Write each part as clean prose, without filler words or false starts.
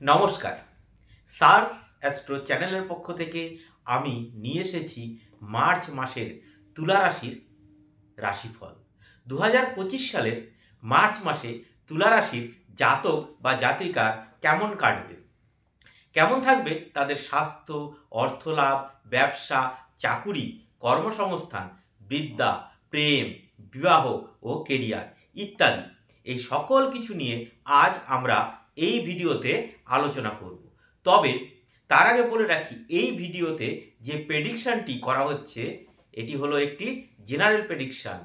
নমস্কার। SARS astro চ্যানেলের পক্ষ থেকে আমি নিয়ে এসেছি মার্চ মাসের তুলা রাশির রাশিফল। ২০২৫ সালের মার্চ মাসে তুলা রাশির জাতক বা জাতিকার কেমন কাটবে, কেমন থাকবে তাদের স্বাস্থ্য, অর্থলাভ, ব্যবসা, চাকুরি, কর্মসংস্থান, বিদ্যা, প্রেম, বিবাহ ও কেরিয়ার ইত্যাদি, এই সকল কিছু নিয়ে আজ আমরা এই ভিডিওতে আলোচনা করব। তবে তার আগে বলে রাখি, এই ভিডিওতে যে প্রেডিকশানটি করা হচ্ছে এটি হলো একটি জেনারেল প্রেডিকশান।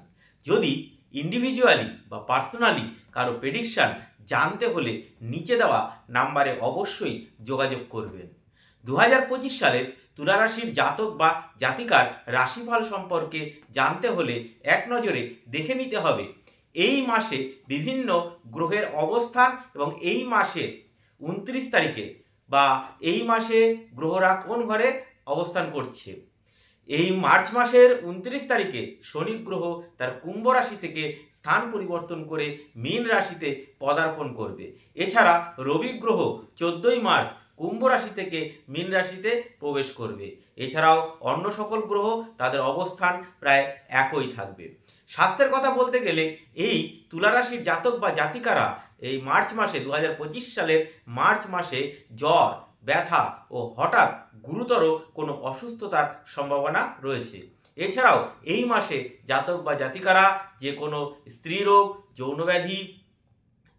যদি ইন্ডিভিজুয়ালি বা পার্সোনালি কারো প্রেডিকশান জানতে হলে নিচে দেওয়া নাম্বারে অবশ্যই যোগাযোগ করবেন। ২০২৫ সালে তুলা রাশির জাতক বা জাতিকার রাশিফল সম্পর্কে জানতে হলে এক নজরে দেখে নিতে হবে এই মাসে বিভিন্ন গ্রহের অবস্থান এবং এই মাসের ২৯ তারিখে বা এই মাসে গ্রহরা কোন ঘরে অবস্থান করছে। এই মার্চ মাসের ২৯ তারিখে শনি গ্রহ তার কুম্ভ রাশি থেকে স্থান পরিবর্তন করে মীন রাশিতে পদার্পণ করবে। এছাড়া রবি গ্রহ ১৪ই মার্চ কুম্ভ রাশি থেকে মীন রাশিতে প্রবেশ করবে। এছাড়াও অন্য সকল গ্রহ তাদের অবস্থান প্রায় একই থাকবে। স্বাস্থ্যের কথা বলতে গেলে এই তুলা রাশির জাতক বা জাতিকারা এই মার্চ মাসে ২০২৫ সালের মার্চ মাসে জ্বর, ব্যথা ও হঠাৎ গুরুতর কোনো অসুস্থতার সম্ভাবনা রয়েছে। এছাড়াও এই মাসে জাতক বা জাতিকারা যে কোনো স্ত্রীরোগ, যৌনব্যাধি,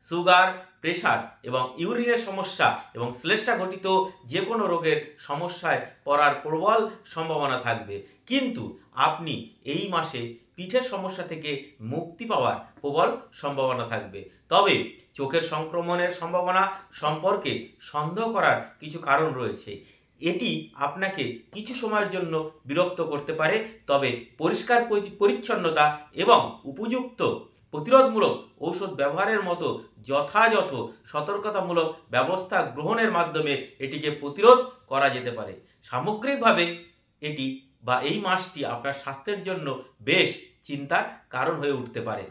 সুগার, প্রেশার এবং ইউরিনের সমস্যা এবং শ্লেষ্মা ঘটিত যে কোনো রোগের সমস্যায় পড়ার প্রবল সম্ভাবনা থাকবে। কিন্তু আপনি এই মাসে পিঠের সমস্যা থেকে মুক্তি পাওয়ার প্রবল সম্ভাবনা থাকবে। তবে চোখের সংক্রমণের সম্ভাবনা সম্পর্কে সন্দেহ করার কিছু কারণ রয়েছে। এটি আপনাকে কিছু সময়ের জন্য বিরক্ত করতে পারে, তবে পরিষ্কার পরিচ্ছন্নতা এবং উপযুক্ত প্রতিরোধমূলক ঔষধ ব্যবহারের মতো যথাযথ সতর্কতামূলক ব্যবস্থা গ্রহণের মাধ্যমে এটিকে প্রতিরোধ করা যেতে পারে। সামগ্রিকভাবে এটি বা এই মাসটি আপনার স্বাস্থ্যের জন্য বেশ চিন্তার কারণ হয়ে উঠতে পারে।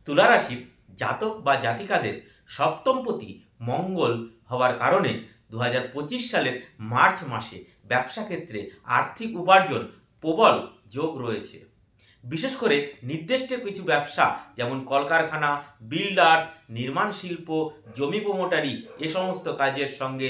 তুলা রাশির জাতক বা জাতিকাদের সপ্তমপতি মঙ্গল হওয়ার কারণে ২০২৫ সালের মার্চ মাসে ব্যবসা ক্ষেত্রে আর্থিক উপার্জন প্রবল যোগ রয়েছে। বিশেষ করে নির্দিষ্ট কিছু ব্যবসা যেমন কলকারখানা, বিল্ডার্স, নির্মাণ শিল্প, জমি প্রমোটারি এ সমস্ত কাজের সঙ্গে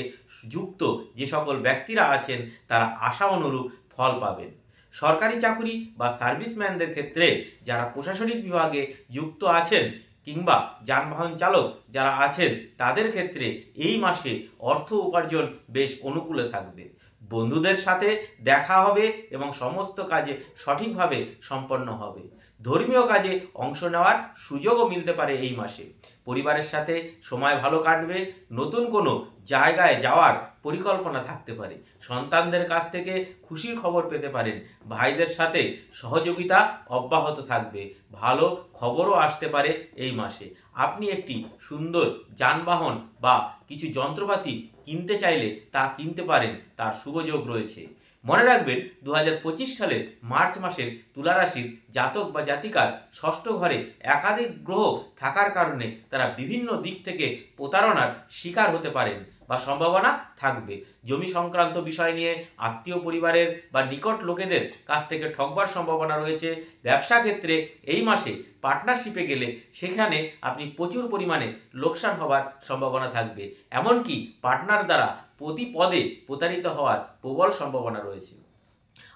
যুক্ত যে সকল ব্যক্তিরা আছেন তারা আশা অনুরূপ ফল পাবেন। সরকারি চাকুরি বা সার্ভিসম্যানদের ক্ষেত্রে যারা প্রশাসনিক বিভাগে যুক্ত আছেন কিংবা যানবাহন চালক যারা আছেন তাদের ক্ষেত্রে এই মাসে অর্থ উপার্জন বেশ অনুকূলে থাকবে। বন্ধুদের সাথে দেখা হবে এবং সমস্ত কাজে সঠিকভাবে সম্পন্ন হবে। ধর্মীয় কাজে অংশ নেওয়ার সুযোগও মিলতে পারে এই মাসে। পরিবারের সাথে সময় ভালো কাটবে। নতুন কোনো জায়গায় যাওয়ার পরিকল্পনা থাকতে পারে। সন্তানদের কাছ থেকে খুশির খবর পেতে পারেন। ভাইদের সাথে সহযোগিতা অব্যাহত থাকবে। ভালো খবরও আসতে পারে এই মাসে। আপনি একটি সুন্দর যানবাহন বা কিছু যন্ত্রপাতি কিনতে চাইলে তা কিনতে পারেন, তার শুভযোগ রয়েছে। মনে রাখবেন ২০২৫ সালের মার্চ মাসের তুলা রাশির জাতক বা জাতিকার ষষ্ঠ ঘরে একাধিক গ্রহ থাকার কারণে তারা বিভিন্ন দিক থেকে প্রতারণার শিকার হতে পারেন বা সম্ভাবনা থাকবে। জমি সংক্রান্ত বিষয় নিয়ে আত্মীয় পরিবারের বা নিকট লোকেদের কাছ থেকে ঠকবার সম্ভাবনা রয়েছে। ব্যবসা ক্ষেত্রে এই মাসে পার্টনারশিপে গেলে সেখানে আপনি প্রচুর পরিমাণে লোকসান হওয়ার সম্ভাবনা থাকবে। এমনকি পার্টনার দ্বারা প্রতি পদে প্রতারিত হওয়ার প্রবল সম্ভাবনা রয়েছে।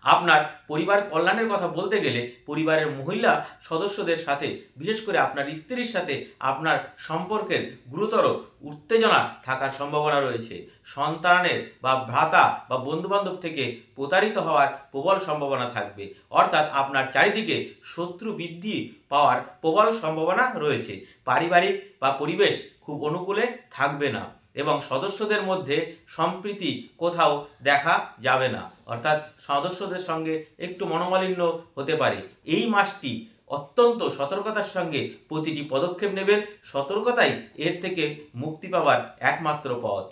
আপনার পরিবার কল্যাণের কথা বলতে গেলে পরিবারের মহিলা সদস্যদের সাথে, বিশেষ করে আপনার স্ত্রীর সাথে আপনার সম্পর্কের গুরুতর উত্তেজনা থাকার সম্ভাবনা রয়েছে। সন্তানের বা ভ্রাতা বা বন্ধুবান্ধব থেকে প্রতারিত হওয়ার প্রবল সম্ভাবনা থাকবে। অর্থাৎ আপনার চারিদিকে শত্রু বৃদ্ধি পাওয়ার প্রবল সম্ভাবনা রয়েছে। পারিবারিক বা পরিবেশ খুব অনুকূলে থাকবে না এবং সদস্যদের মধ্যে সম্প্রীতি কোথাও দেখা যাবে না। অর্থাৎ সদস্যদের সঙ্গে একটু মনোমালিন্য হতে পারে। এই মাসটি অত্যন্ত সতর্কতার সঙ্গে প্রতিটি পদক্ষেপ নেবেন। সতর্কতাই এর থেকে মুক্তি পাওয়ার একমাত্র পথ।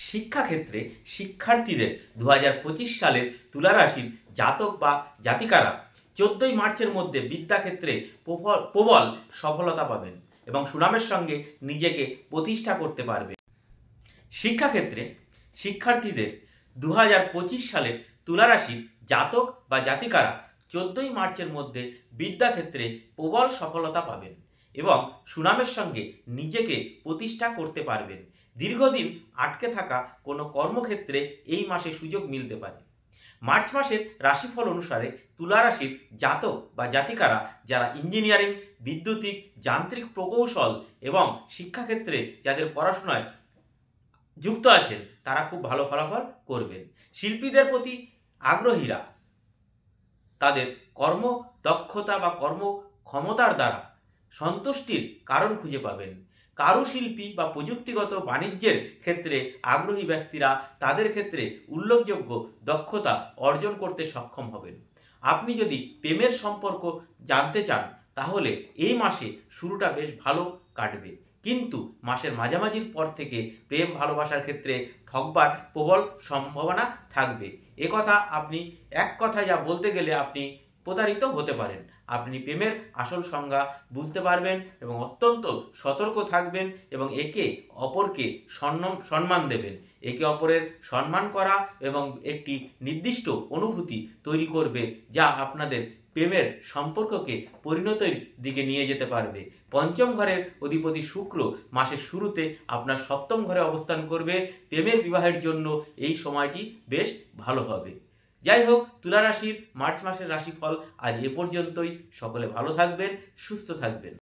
শিক্ষাক্ষেত্রে শিক্ষার্থীদের ২০২৫ সালের তুলা রাশির জাতক বা জাতিকারা ১৪ই মার্চের মধ্যে বিদ্যাক্ষেত্রে প্রবল সফলতা পাবেন এবং সুনামের সঙ্গে নিজেকে প্রতিষ্ঠা করতে পারবে। শিক্ষাক্ষেত্রে শিক্ষার্থীদের 2025 সালের তুলারাশির জাতক বা জাতিকারা 14ই মার্চের মধ্যে বিদ্যাক্ষেত্রে প্রবল সফলতা পাবেন এবং সুনামের সঙ্গে নিজেকে প্রতিষ্ঠা করতে পারবেন। দীর্ঘদিন আটকে থাকা কোনো কর্মক্ষেত্রে এই মাসে সুযোগ মিলতে পারে। মার্চ মাসের রাশিফল অনুসারে তুলা রাশির জাতক বা জাতিকারা যারা ইঞ্জিনিয়ারিং, বিদ্যুতিক, যান্ত্রিক প্রকৌশল এবং শিক্ষাক্ষেত্রে যাদের পড়াশোনায় যুক্ত আছেন তারা খুব ভালো ফলাফল করবেন। শিল্পীদের প্রতি আগ্রহীরা তাদের কর্মদক্ষতা বা কর্মক্ষমতার দ্বারা সন্তুষ্টির কারণ খুঁজে পাবেন। কারুশিল্পী বা প্রযুক্তিগত বাণিজ্যের ক্ষেত্রে আগ্রহী ব্যক্তিরা তাদের ক্ষেত্রে উল্লেখযোগ্য দক্ষতা অর্জন করতে সক্ষম হবেন। আপনি যদি প্রেমের সম্পর্ক জানতে চান তাহলে এই মাসে শুরুটা বেশ ভালো কাটবে, কিন্তু মাসের মাঝামাঝির পর থেকে প্রেম ভালোবাসার ক্ষেত্রে ঠকবার প্রবল সম্ভাবনা থাকবে। একথা আপনি এক কথায় যা বলতে গেলে আপনি প্রতারিত হতে পারেন। আপনি প্রেমের আসল সংজ্ঞা বুঝতে পারবেন এবং অত্যন্ত সতর্ক থাকবেন এবং একে অপরকে সম্মান দেবেন। একে অপরের সম্মান করা এবং একটি নির্দিষ্ট অনুভূতি তৈরি করবে যা আপনাদের প্রেমের সম্পর্ককে পরিণতির দিকে নিয়ে যেতে পারবে। পঞ্চম ঘরের অধিপতি শুক্র মাসের শুরুতে আপনার সপ্তম ঘরে অবস্থান করবে। প্রেমের বিবাহের জন্য এই সময়টি বেশ ভালো হবে। যাই হোক, তুলা রাশির মার্চ মাসের রাশিফল আজ এ পর্যন্তই। সকলে ভালো থাকবেন, সুস্থ থাকবেন।